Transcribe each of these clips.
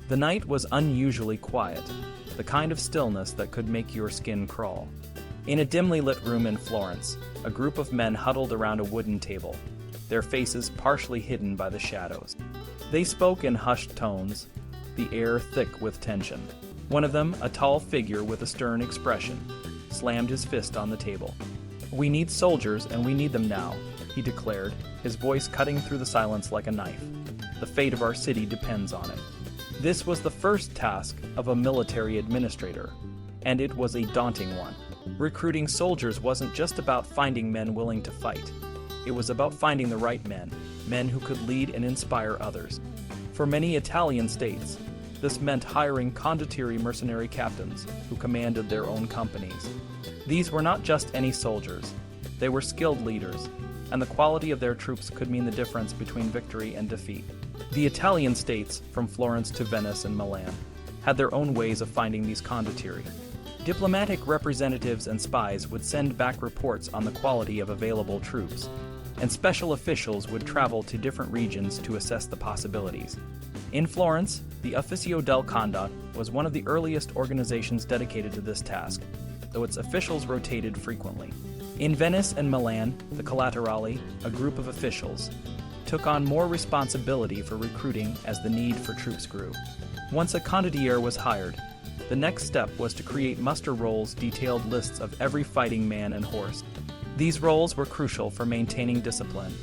The night was unusually quiet, the kind of stillness that could make your skin crawl. In a dimly lit room in Florence, a group of men huddled around a wooden table, their faces partially hidden by the shadows. They spoke in hushed tones, the air thick with tension. One of them, a tall figure with a stern expression, slammed his fist on the table. "We need soldiers, and we need them now," he declared, his voice cutting through the silence like a knife. "The fate of our city depends on it." This was the first task of a military administrator, and it was a daunting one. Recruiting soldiers wasn't just about finding men willing to fight. It was about finding the right men, men who could lead and inspire others. For many Italian states, this meant hiring condottieri mercenary captains who commanded their own companies. These were not just any soldiers, they were skilled leaders, and the quality of their troops could mean the difference between victory and defeat. The Italian states, from Florence to Venice and Milan, had their own ways of finding these condottieri. Diplomatic representatives and spies would send back reports on the quality of available troops, and special officials would travel to different regions to assess the possibilities. In Florence, the Ufficio del Condat was one of the earliest organizations dedicated to this task, though its officials rotated frequently. In Venice and Milan, the Collaterali, a group of officials, took on more responsibility for recruiting as the need for troops grew. Once a condottiere was hired, the next step was to create muster rolls detailed lists of every fighting man and horse. These rolls were crucial for maintaining discipline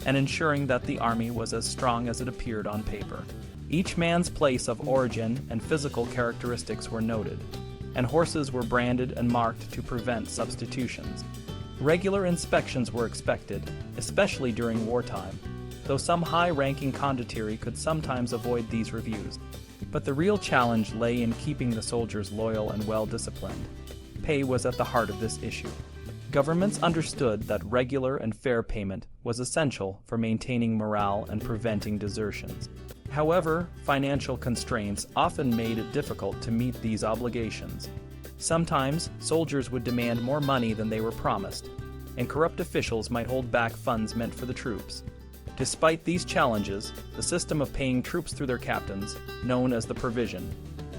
and ensuring that the army was as strong as it appeared on paper. Each man's place of origin and physical characteristics were noted, and horses were branded and marked to prevent substitutions. Regular inspections were expected, especially during wartime, though some high-ranking condottieri could sometimes avoid these reviews. But the real challenge lay in keeping the soldiers loyal and well-disciplined. Pay was at the heart of this issue. Governments understood that regular and fair payment was essential for maintaining morale and preventing desertions. However, financial constraints often made it difficult to meet these obligations. Sometimes, soldiers would demand more money than they were promised, and corrupt officials might hold back funds meant for the troops. Despite these challenges, the system of paying troops through their captains, known as the provision,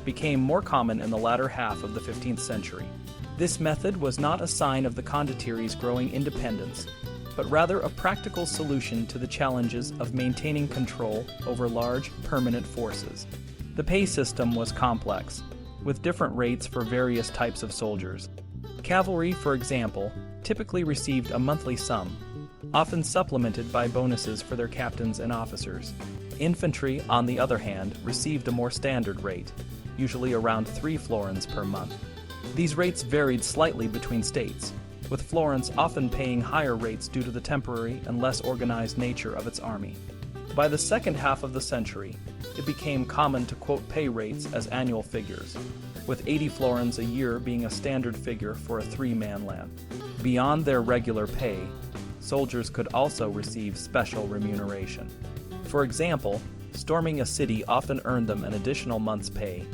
became more common in the latter half of the 15th century. This method was not a sign of the condottierie's growing independence, but rather a practical solution to the challenges of maintaining control over large, permanent forces. The pay system was complex, with different rates for various types of soldiers. Cavalry, for example, typically received a monthly sum, often supplemented by bonuses for their captains and officers. Infantry, on the other hand, received a more standard rate, usually around 3 florins per month. These rates varied slightly between states, with Florence often paying higher rates due to the temporary and less organized nature of its army. By the second half of the century, it became common to quote pay rates as annual figures, with 80 florins a year being a standard figure for a 3-man land. Beyond their regular pay, soldiers could also receive special remuneration. For example, storming a city often earned them an additional month's pay,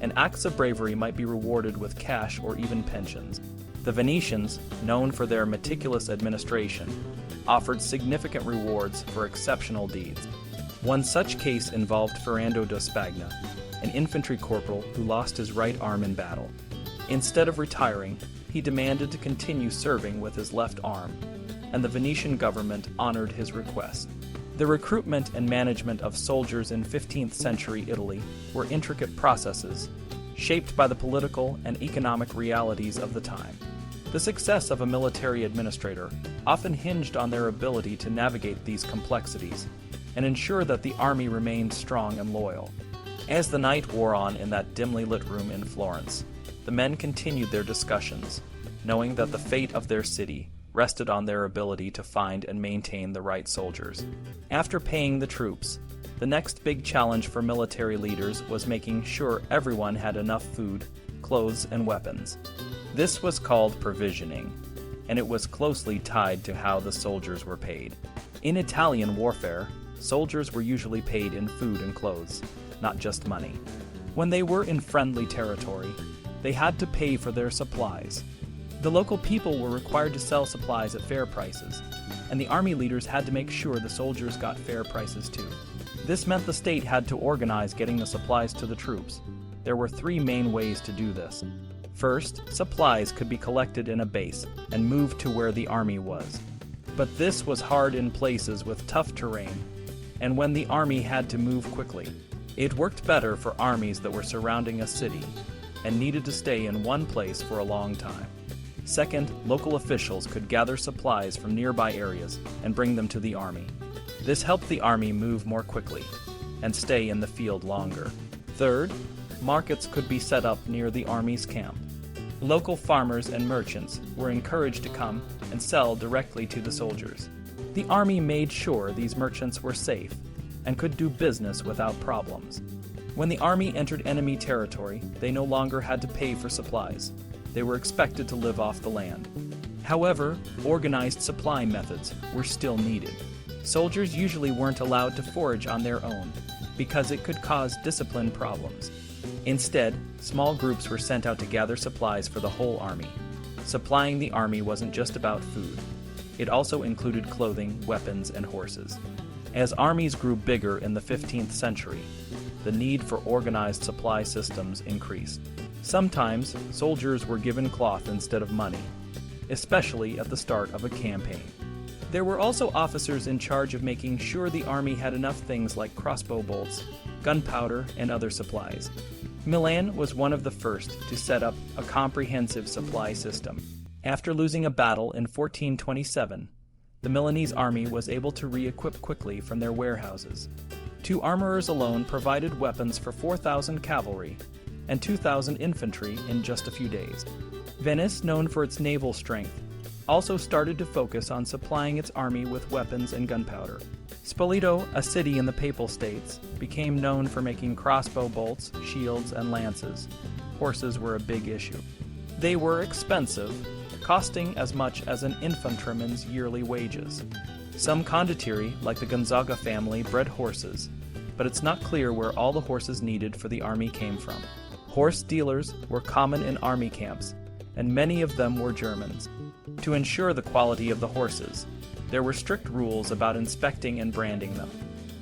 and acts of bravery might be rewarded with cash or even pensions. The Venetians, known for their meticulous administration, offered significant rewards for exceptional deeds. One such case involved Ferrando da Spagna, an infantry corporal who lost his right arm in battle. Instead of retiring, he demanded to continue serving with his left arm, and the Venetian government honored his request. The recruitment and management of soldiers in 15th century Italy were intricate processes, shaped by the political and economic realities of the time. The success of a military administrator often hinged on their ability to navigate these complexities and ensure that the army remained strong and loyal. As the night wore on in that dimly lit room in Florence, the men continued their discussions, knowing that the fate of their city rested on their ability to find and maintain the right soldiers. After paying the troops, the next big challenge for military leaders was making sure everyone had enough food, clothes, and weapons. This was called provisioning, and it was closely tied to how the soldiers were paid. In Italian warfare, soldiers were usually paid in food and clothes, not just money. When they were in friendly territory, they had to pay for their supplies. The local people were required to sell supplies at fair prices, and the army leaders had to make sure the soldiers got fair prices too. This meant the state had to organize getting the supplies to the troops. There were three main ways to do this. First, supplies could be collected in a base and moved to where the army was. But this was hard in places with tough terrain, and when the army had to move quickly. It worked better for armies that were surrounding a city and needed to stay in one place for a long time. Second, local officials could gather supplies from nearby areas and bring them to the army. This helped the army move more quickly and stay in the field longer. Third, markets could be set up near the army's camp. Local farmers and merchants were encouraged to come and sell directly to the soldiers. The army made sure these merchants were safe and could do business without problems. When the army entered enemy territory, they no longer had to pay for supplies. They were expected to live off the land. However, organized supply methods were still needed. Soldiers usually weren't allowed to forage on their own because it could cause discipline problems. Instead, small groups were sent out to gather supplies for the whole army. Supplying the army wasn't just about food. It also included clothing, weapons, and horses. As armies grew bigger in the 15th century, the need for organized supply systems increased. Sometimes, soldiers were given cloth instead of money, especially at the start of a campaign. There were also officers in charge of making sure the army had enough things like crossbow bolts, gunpowder, and other supplies. Milan was one of the first to set up a comprehensive supply system. After losing a battle in 1427, the Milanese army was able to re-equip quickly from their warehouses. 2 armorers alone provided weapons for 4,000 cavalry and 2,000 infantry in just a few days. Venice, known for its naval strength, also started to focus on supplying its army with weapons and gunpowder. Spoleto, a city in the Papal States, became known for making crossbow bolts, shields, and lances. Horses were a big issue. They were expensive, costing as much as an infantryman's yearly wages. Some condottieri, like the Gonzaga family, bred horses, but it's not clear where all the horses needed for the army came from. Horse dealers were common in army camps, and many of them were Germans. To ensure the quality of the horses, there were strict rules about inspecting and branding them.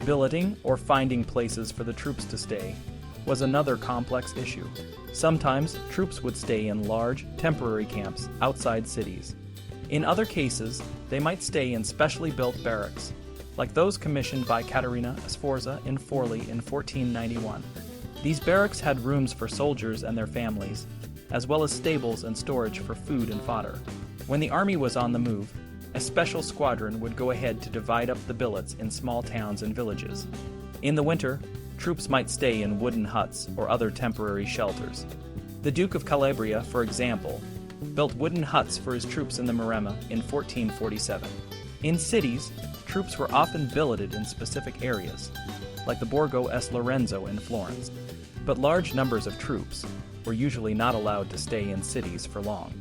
Billeting, or finding places for the troops to stay, was another complex issue. Sometimes, troops would stay in large, temporary camps outside cities. In other cases, they might stay in specially built barracks, like those commissioned by Caterina Sforza in Forli in 1491. These barracks had rooms for soldiers and their families, as well as stables and storage for food and fodder. When the army was on the move, a special squadron would go ahead to divide up the billets in small towns and villages. In the winter, troops might stay in wooden huts or other temporary shelters. The Duke of Calabria, for example, built wooden huts for his troops in the Maremma in 1447. In cities, troops were often billeted in specific areas, like the Borgo S. Lorenzo in Florence. But large numbers of troops were usually not allowed to stay in cities for long.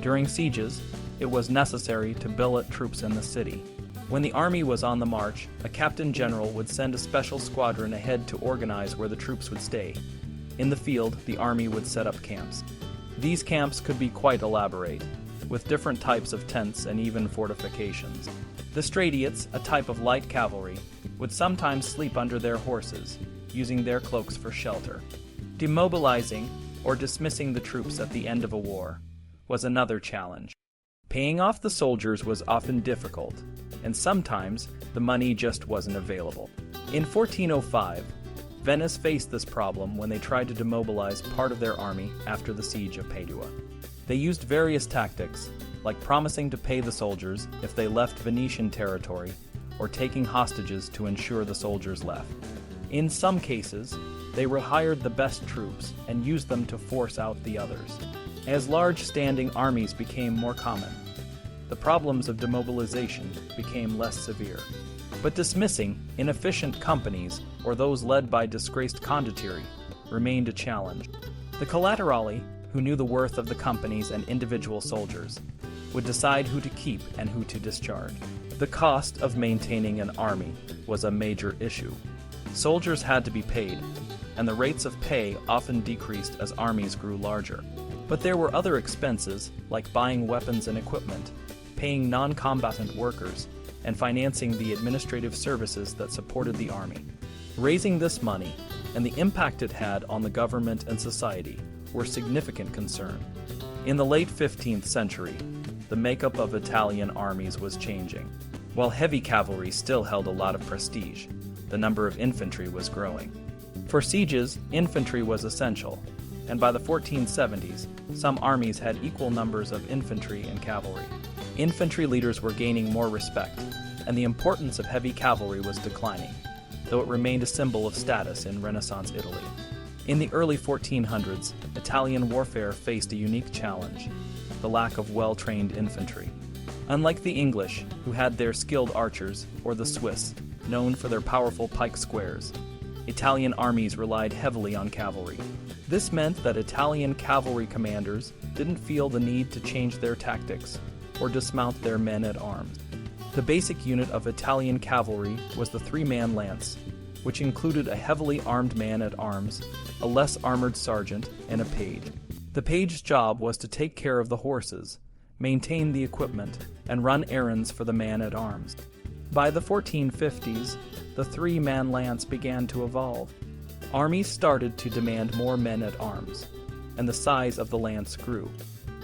During sieges, it was necessary to billet troops in the city. When the army was on the march, a captain general would send a special squadron ahead to organize where the troops would stay. In the field, the army would set up camps. These camps could be quite elaborate, with different types of tents and even fortifications. The stratiates, a type of light cavalry, would sometimes sleep under their horses, using their cloaks for shelter. Demobilizing, or dismissing the troops at the end of a war, was another challenge. Paying off the soldiers was often difficult, and sometimes the money just wasn't available. In 1405, Venice faced this problem when they tried to demobilize part of their army after the siege of Padua. They used various tactics, like promising to pay the soldiers if they left Venetian territory, or taking hostages to ensure the soldiers left. In some cases, they rehired the best troops and used them to force out the others. As large standing armies became more common, the problems of demobilization became less severe. But dismissing inefficient companies or those led by disgraced condottieri remained a challenge. The collaterali, who knew the worth of the companies and individual soldiers, would decide who to keep and who to discharge. The cost of maintaining an army was a major issue. Soldiers had to be paid, and the rates of pay often decreased as armies grew larger. But there were other expenses, like buying weapons and equipment, paying non-combatant workers, and financing the administrative services that supported the army. Raising this money, and the impact it had on the government and society, were significant concern. In the late 15th century, the makeup of Italian armies was changing. While heavy cavalry still held a lot of prestige, the number of infantry was growing. For sieges, infantry was essential, and by the 1470s, some armies had equal numbers of infantry and cavalry. Infantry leaders were gaining more respect, and the importance of heavy cavalry was declining, though it remained a symbol of status in Renaissance Italy. In the early 1400s, Italian warfare faced a unique challenge: the lack of well-trained infantry. Unlike the English, who had their skilled archers, or the Swiss, known for their powerful pike squares, Italian armies relied heavily on cavalry. This meant that Italian cavalry commanders didn't feel the need to change their tactics or dismount their men-at-arms. The basic unit of Italian cavalry was the three-man lance, which included a heavily armed man-at-arms, a less armored sergeant, and a page. The page's job was to take care of the horses, maintain the equipment, and run errands for the man-at-arms. By the 1450s, the three-man lance began to evolve. Armies started to demand more men-at-arms, and the size of the lance grew.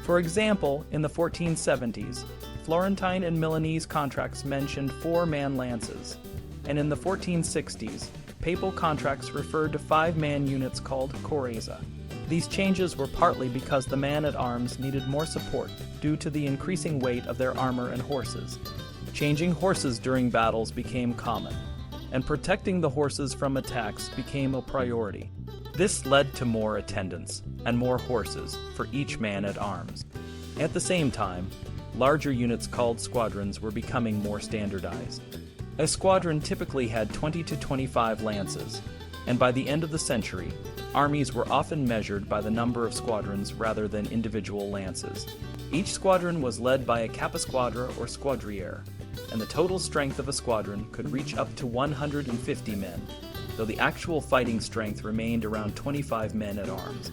For example, in the 1470s, Florentine and Milanese contracts mentioned four-man lances, and in the 1460s, papal contracts referred to five-man units called corazza. These changes were partly because the man-at-arms needed more support due to the increasing weight of their armor and horses. Changing horses during battles became common, and protecting the horses from attacks became a priority. This led to more attendants and more horses for each man-at-arms. At the same time, larger units called squadrons were becoming more standardized. A squadron typically had 20 to 25 lances, and by the end of the century, armies were often measured by the number of squadrons rather than individual lances. Each squadron was led by a caposquadra or squadriere, and the total strength of a squadron could reach up to 150 men, though the actual fighting strength remained around 25 men at arms.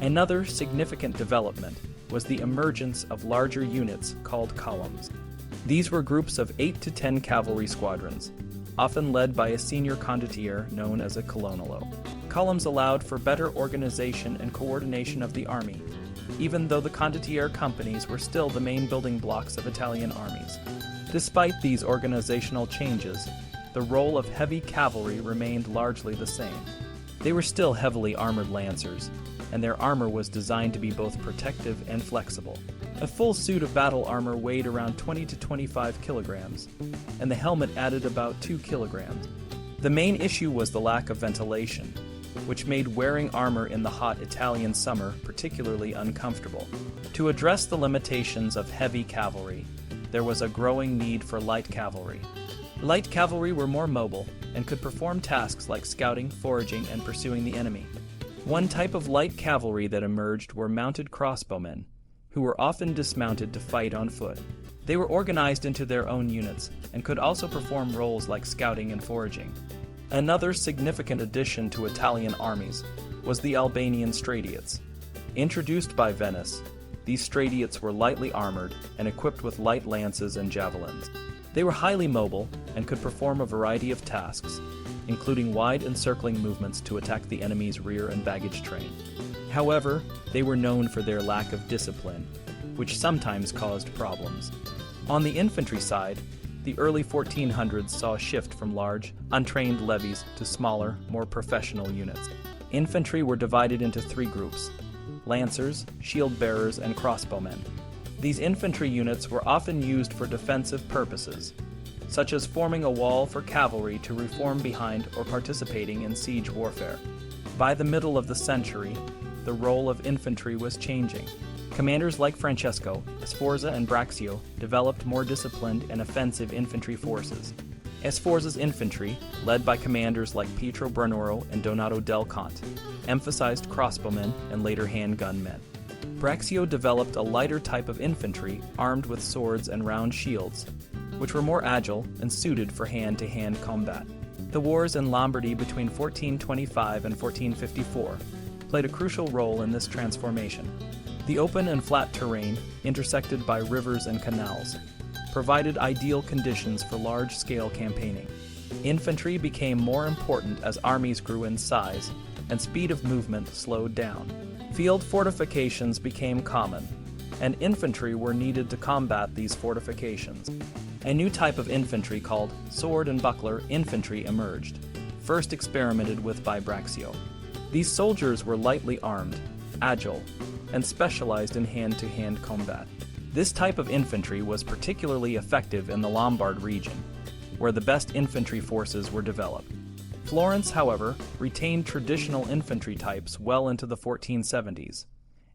Another significant development was the emergence of larger units called columns. These were groups of 8 to 10 cavalry squadrons, often led by a senior condottiere known as a colonnello. Columns allowed for better organization and coordination of the army, even though the condottiere companies were still the main building blocks of Italian armies. Despite these organizational changes, the role of heavy cavalry remained largely the same. They were still heavily armored lancers, and their armor was designed to be both protective and flexible. A full suit of battle armor weighed around 20 to 25 kilograms, and the helmet added about 2 kilograms. The main issue was the lack of ventilation, which made wearing armor in the hot Italian summer particularly uncomfortable. To address the limitations of heavy cavalry, there was a growing need for light cavalry. Light cavalry were more mobile and could perform tasks like scouting, foraging, and pursuing the enemy. One type of light cavalry that emerged were mounted crossbowmen, who were often dismounted to fight on foot. They were organized into their own units and could also perform roles like scouting and foraging. Another significant addition to Italian armies was the Albanian stratiates. Introduced by Venice, these stratiates were lightly armored and equipped with light lances and javelins. They were highly mobile and could perform a variety of tasks, including wide encircling movements to attack the enemy's rear and baggage train. However, they were known for their lack of discipline, which sometimes caused problems. On the infantry side, the early 1400s saw a shift from large, untrained levies to smaller, more professional units. Infantry were divided into three groups: lancers, shield bearers, and crossbowmen. These infantry units were often used for defensive purposes, such as forming a wall for cavalry to reform behind or participating in siege warfare. By the middle of the century, the role of infantry was changing. Commanders like Francesco, Sforza, and Braccio developed more disciplined and offensive infantry forces. Sforza's infantry, led by commanders like Pietro Branoro and Donato del Conte, emphasized crossbowmen and later handgun men. Braccio developed a lighter type of infantry armed with swords and round shields, which were more agile and suited for hand-to-hand combat. The wars in Lombardy between 1425 and 1454 played a crucial role in this transformation. The open and flat terrain, intersected by rivers and canals, provided ideal conditions for large-scale campaigning. Infantry became more important as armies grew in size, and speed of movement slowed down. Field fortifications became common, and infantry were needed to combat these fortifications. A new type of infantry called sword and buckler infantry emerged, first experimented with by Braccio. These soldiers were lightly armed, agile, and specialized in hand-to-hand combat. This type of infantry was particularly effective in the Lombard region, where the best infantry forces were developed. Florence, however, retained traditional infantry types well into the 1470s,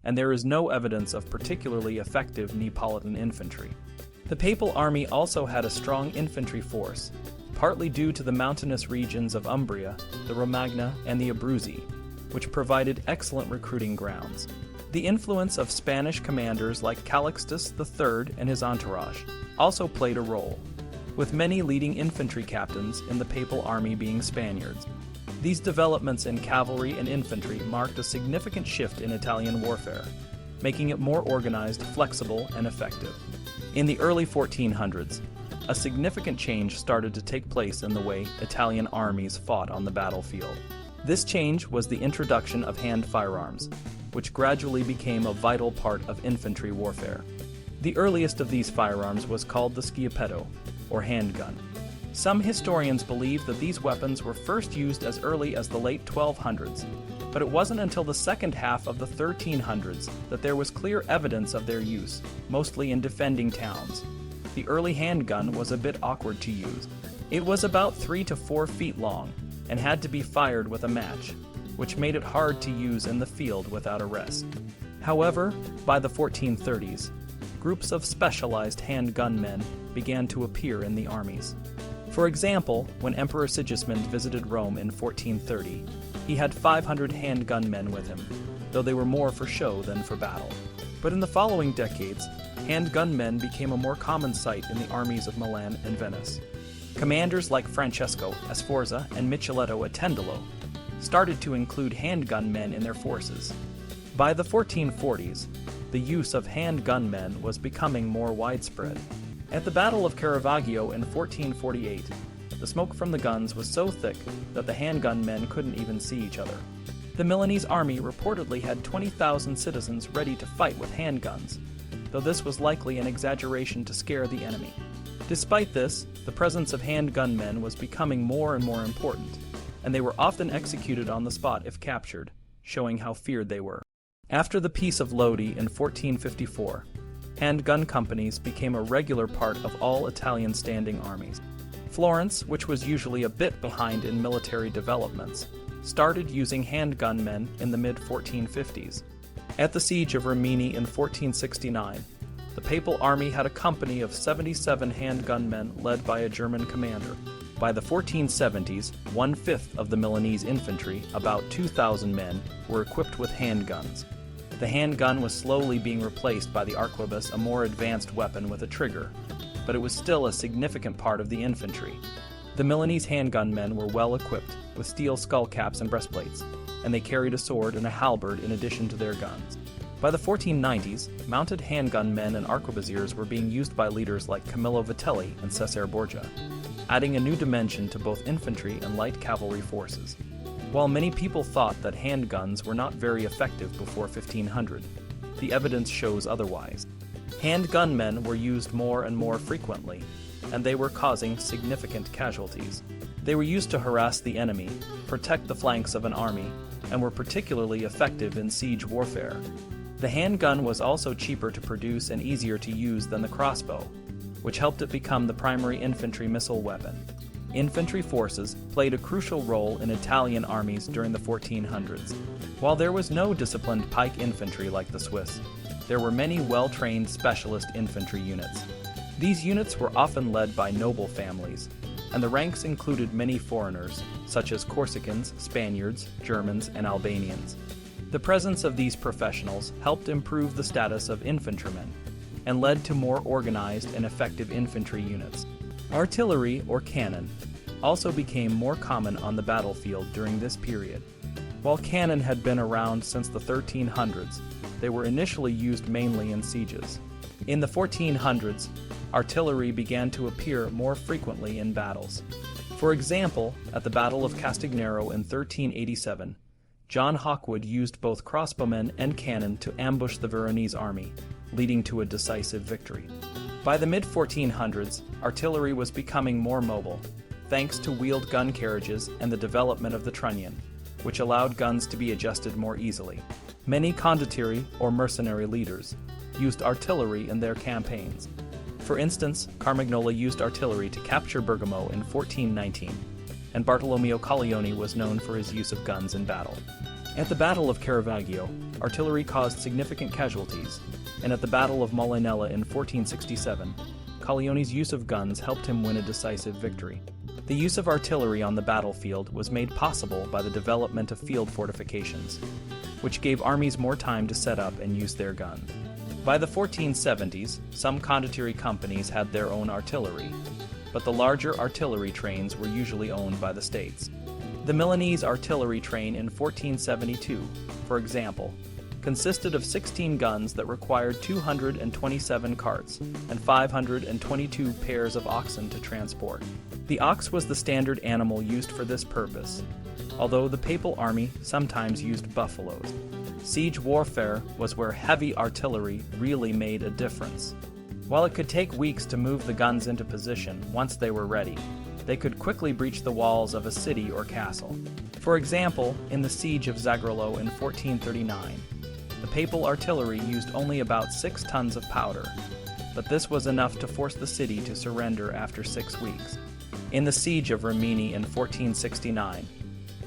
and there is no evidence of particularly effective Neapolitan infantry. The Papal army also had a strong infantry force, partly due to the mountainous regions of Umbria, the Romagna, and the Abruzzi, which provided excellent recruiting grounds. The influence of Spanish commanders like Calixtus III and his entourage also played a role, with many leading infantry captains in the Papal army being Spaniards. These developments in cavalry and infantry marked a significant shift in Italian warfare, making it more organized, flexible, and effective. In the early 1400s, a significant change started to take place in the way Italian armies fought on the battlefield. This change was the introduction of hand firearms, which gradually became a vital part of infantry warfare. The earliest of these firearms was called the sciappetto, or handgun. Some historians believe that these weapons were first used as early as the late 1200s, but it wasn't until the second half of the 1300s that there was clear evidence of their use, mostly in defending towns. The early handgun was a bit awkward to use. It was about 3 to 4 feet long and had to be fired with a match, which made it hard to use in the field without a rest. However, by the 1430s, groups of specialized handgun men began to appear in the armies. For example, when Emperor Sigismund visited Rome in 1430, he had 500 handgun men with him, though they were more for show than for battle. But in the following decades, handgun men became a more common sight in the armies of Milan and Venice. Commanders like Francesco Sforza and Micheletto Attendolo started to include handgun men in their forces. By the 1440s, the use of handgun men was becoming more widespread. At the Battle of Caravaggio in 1448, the smoke from the guns was so thick that the handgun men couldn't even see each other. The Milanese army reportedly had 20,000 citizens ready to fight with handguns, though this was likely an exaggeration to scare the enemy. Despite this, the presence of handgun men was becoming more and more important, and they were often executed on the spot if captured, showing how feared they were. After the Peace of Lodi in 1454, handgun companies became a regular part of all Italian standing armies. Florence, which was usually a bit behind in military developments, started using handgun men in the mid-1450s. At the Siege of Rimini in 1469, the Papal army had a company of 77 handgun men led by a German commander. By the 1470s, 1/5 of the Milanese infantry, about 2,000 men, were equipped with handguns. The handgun was slowly being replaced by the arquebus, a more advanced weapon with a trigger, but it was still a significant part of the infantry. The Milanese handgun men were well equipped with steel skullcaps and breastplates, and they carried a sword and a halberd in addition to their guns. By the 1490s, mounted handgun men and arquebusiers were being used by leaders like Camillo Vitelli and Cesare Borgia, adding a new dimension to both infantry and light cavalry forces. While many people thought that handguns were not very effective before 1500, the evidence shows otherwise. Handgun men were used more and more frequently, and they were causing significant casualties. They were used to harass the enemy, protect the flanks of an army, and were particularly effective in siege warfare. The handgun was also cheaper to produce and easier to use than the crossbow, which helped it become the primary infantry missile weapon. Infantry forces played a crucial role in Italian armies during the 1400s. While there was no disciplined pike infantry like the Swiss, there were many well-trained specialist infantry units. These units were often led by noble families, and the ranks included many foreigners, such as Corsicans, Spaniards, Germans, and Albanians. The presence of these professionals helped improve the status of infantrymen and led to more organized and effective infantry units. Artillery, or cannon, also became more common on the battlefield during this period. While cannon had been around since the 1300s, they were initially used mainly in sieges. In the 1400s, artillery began to appear more frequently in battles. For example, at the Battle of Castignano in 1387, John Hawkwood used both crossbowmen and cannon to ambush the Veronese army, leading to a decisive victory. By the mid-1400s, artillery was becoming more mobile, thanks to wheeled gun carriages and the development of the trunnion, which allowed guns to be adjusted more easily. Many condottieri, or mercenary leaders, used artillery in their campaigns. For instance, Carmagnola used artillery to capture Bergamo in 1419, and Bartolomeo Colleoni was known for his use of guns in battle. At the Battle of Caravaggio, artillery caused significant casualties, and at the Battle of Molinella in 1467, Colleoni's use of guns helped him win a decisive victory. The use of artillery on the battlefield was made possible by the development of field fortifications, which gave armies more time to set up and use their guns. By the 1470s, some condottieri companies had their own artillery, but the larger artillery trains were usually owned by the states. The Milanese artillery train in 1472, for example, consisted of 16 guns that required 227 carts and 522 pairs of oxen to transport. The ox was the standard animal used for this purpose, although the papal army sometimes used buffaloes. Siege warfare was where heavy artillery really made a difference. While it could take weeks to move the guns into position once they were ready, they could quickly breach the walls of a city or castle. For example, in the siege of Zagralo in 1439, the papal artillery used only about 6 tons of powder, but this was enough to force the city to surrender after 6 weeks. In the siege of Rimini in 1469,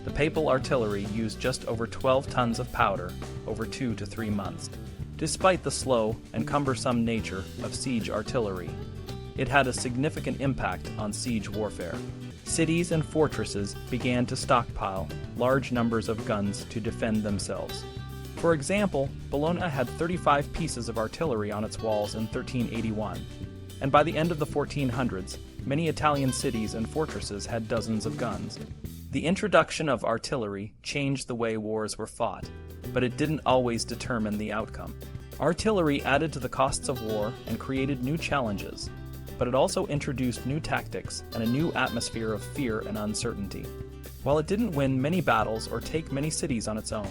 the papal artillery used just over 12 tons of powder over 2 to 3 months. Despite the slow and cumbersome nature of siege artillery, it had a significant impact on siege warfare. Cities and fortresses began to stockpile large numbers of guns to defend themselves. For example, Bologna had 35 pieces of artillery on its walls in 1381, and by the end of the 1400s, many Italian cities and fortresses had dozens of guns. The introduction of artillery changed the way wars were fought, but it didn't always determine the outcome. Artillery added to the costs of war and created new challenges, but it also introduced new tactics and a new atmosphere of fear and uncertainty. While it didn't win many battles or take many cities on its own,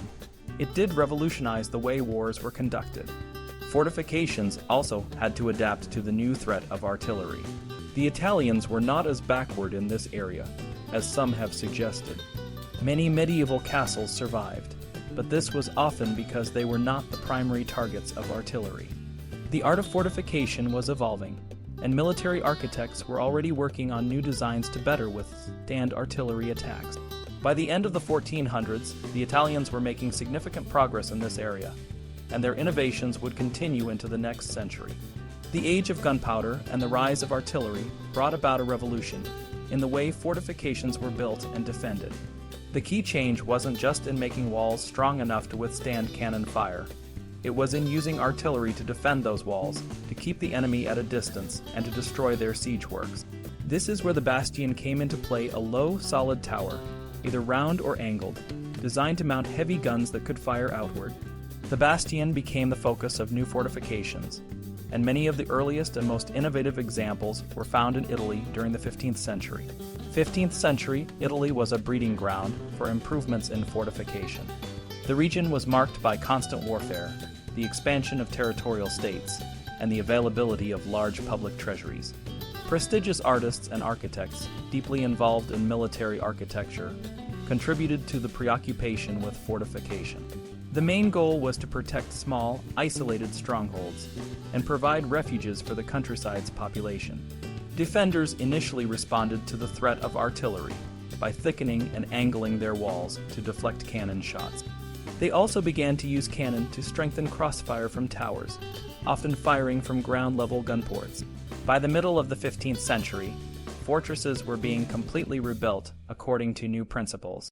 it did revolutionize the way wars were conducted. Fortifications also had to adapt to the new threat of artillery. The Italians were not as backward in this area as some have suggested. Many medieval castles survived, but this was often because they were not the primary targets of artillery. The art of fortification was evolving, and military architects were already working on new designs to better withstand artillery attacks. By the end of the 1400s, the Italians were making significant progress in this area, and their innovations would continue into the next century. The age of gunpowder and the rise of artillery brought about a revolution in the way fortifications were built and defended. The key change wasn't just in making walls strong enough to withstand cannon fire. It was in using artillery to defend those walls, to keep the enemy at a distance, and to destroy their siege works. This is where the bastion came into play, a low, solid tower, either round or angled, designed to mount heavy guns that could fire outward. The bastion became the focus of new fortifications, and many of the earliest and most innovative examples were found in Italy during the 15th century. 15th century, Italy was a breeding ground for improvements in fortification. The region was marked by constant warfare, the expansion of territorial states, and the availability of large public treasuries. Prestigious artists and architects, deeply involved in military architecture, contributed to the preoccupation with fortification. The main goal was to protect small, isolated strongholds and provide refuges for the countryside's population. Defenders initially responded to the threat of artillery by thickening and angling their walls to deflect cannon shots. They also began to use cannon to strengthen crossfire from towers, often firing from ground-level gun ports. By the middle of the 15th century, fortresses were being completely rebuilt according to new principles.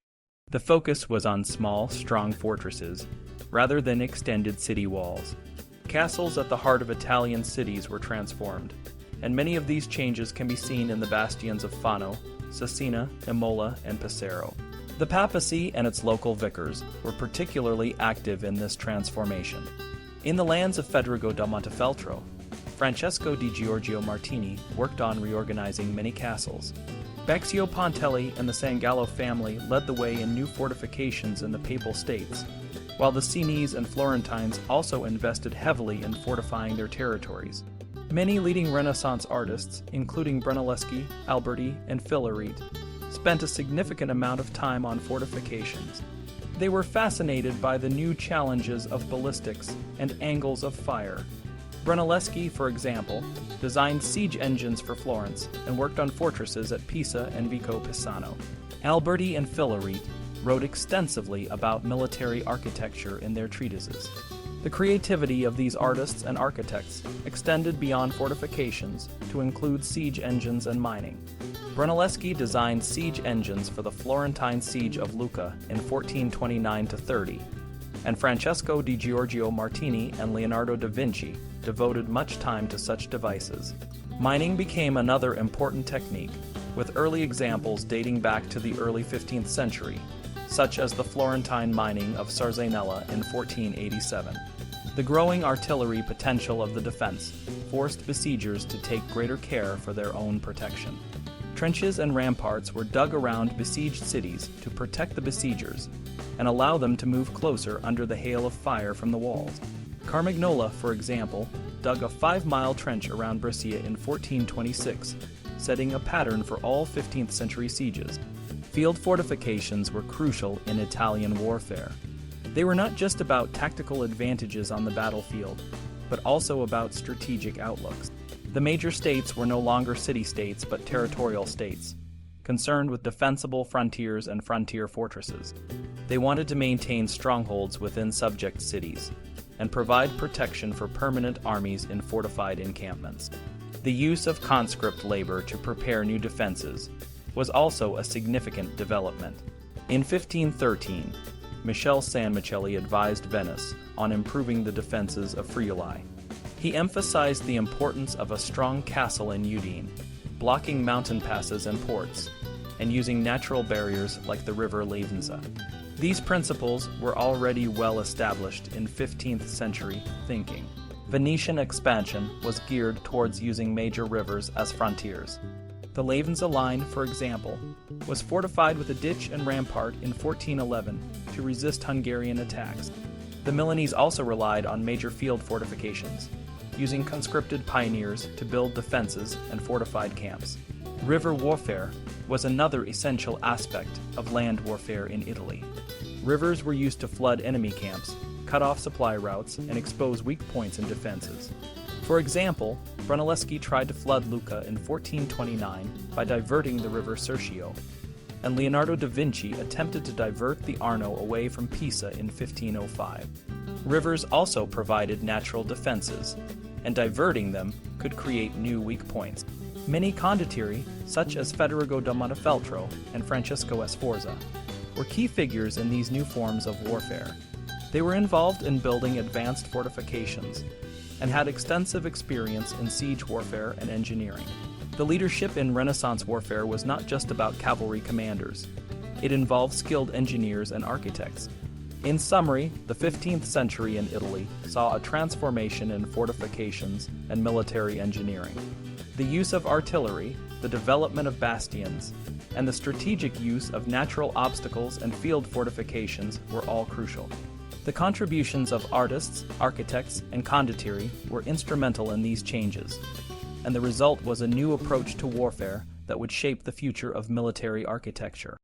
The focus was on small, strong fortresses, rather than extended city walls. Castles at the heart of Italian cities were transformed, and many of these changes can be seen in the bastions of Fano, Cesena, Imola, and Pesaro. The papacy and its local vicars were particularly active in this transformation. In the lands of Federigo da Montefeltro, Francesco di Giorgio Martini worked on reorganizing many castles. Baccio Pontelli and the Sangallo family led the way in new fortifications in the Papal States, while the Sienese and Florentines also invested heavily in fortifying their territories. Many leading Renaissance artists, including Brunelleschi, Alberti, and Filarete, spent a significant amount of time on fortifications. They were fascinated by the new challenges of ballistics and angles of fire. Brunelleschi, for example, designed siege engines for Florence and worked on fortresses at Pisa and Vico Pisano. Alberti and Filarete wrote extensively about military architecture in their treatises. The creativity of these artists and architects extended beyond fortifications to include siege engines and mining. Brunelleschi designed siege engines for the Florentine siege of Lucca in 1429–30, and Francesco di Giorgio Martini and Leonardo da Vinci devoted much time to such devices. Mining became another important technique, with early examples dating back to the early 15th century, such as the Florentine mining of Sarzanella in 1487. The growing artillery potential of the defense forced besiegers to take greater care for their own protection. Trenches and ramparts were dug around besieged cities to protect the besiegers and allow them to move closer under the hail of fire from the walls. Carmagnola, for example, dug a 5-mile trench around Brescia in 1426, setting a pattern for all 15th century sieges. Field fortifications were crucial in Italian warfare. They were not just about tactical advantages on the battlefield, but also about strategic outlooks. The major states were no longer city-states but territorial states, concerned with defensible frontiers and frontier fortresses. They wanted to maintain strongholds within subject cities and provide protection for permanent armies in fortified encampments. The use of conscript labor to prepare new defenses was also a significant development. In 1513, Michele Sanmicheli advised Venice on improving the defenses of Friuli. He emphasized the importance of a strong castle in Udine, blocking mountain passes and ports, and using natural barriers like the river Lavenza. These principles were already well established in 15th century thinking. Venetian expansion was geared towards using major rivers as frontiers. The Lavenza line, for example, was fortified with a ditch and rampart in 1411 to resist Hungarian attacks. The Milanese also relied on major field fortifications, using conscripted pioneers to build defenses and fortified camps. River warfare was another essential aspect of land warfare in Italy. Rivers were used to flood enemy camps, cut off supply routes, and expose weak points in defenses. For example, Brunelleschi tried to flood Lucca in 1429 by diverting the river Serchio, and Leonardo da Vinci attempted to divert the Arno away from Pisa in 1505. Rivers also provided natural defenses, and diverting them could create new weak points. Many condottieri, such as Federico da Montefeltro and Francesco Sforza, were key figures in these new forms of warfare. They were involved in building advanced fortifications and had extensive experience in siege warfare and engineering. The leadership in Renaissance warfare was not just about cavalry commanders. It involved skilled engineers and architects. In summary, the 15th century in Italy saw a transformation in fortifications and military engineering. The use of artillery, the development of bastions, and the strategic use of natural obstacles and field fortifications were all crucial. The contributions of artists, architects, and condottieri were instrumental in these changes, and the result was a new approach to warfare that would shape the future of military architecture.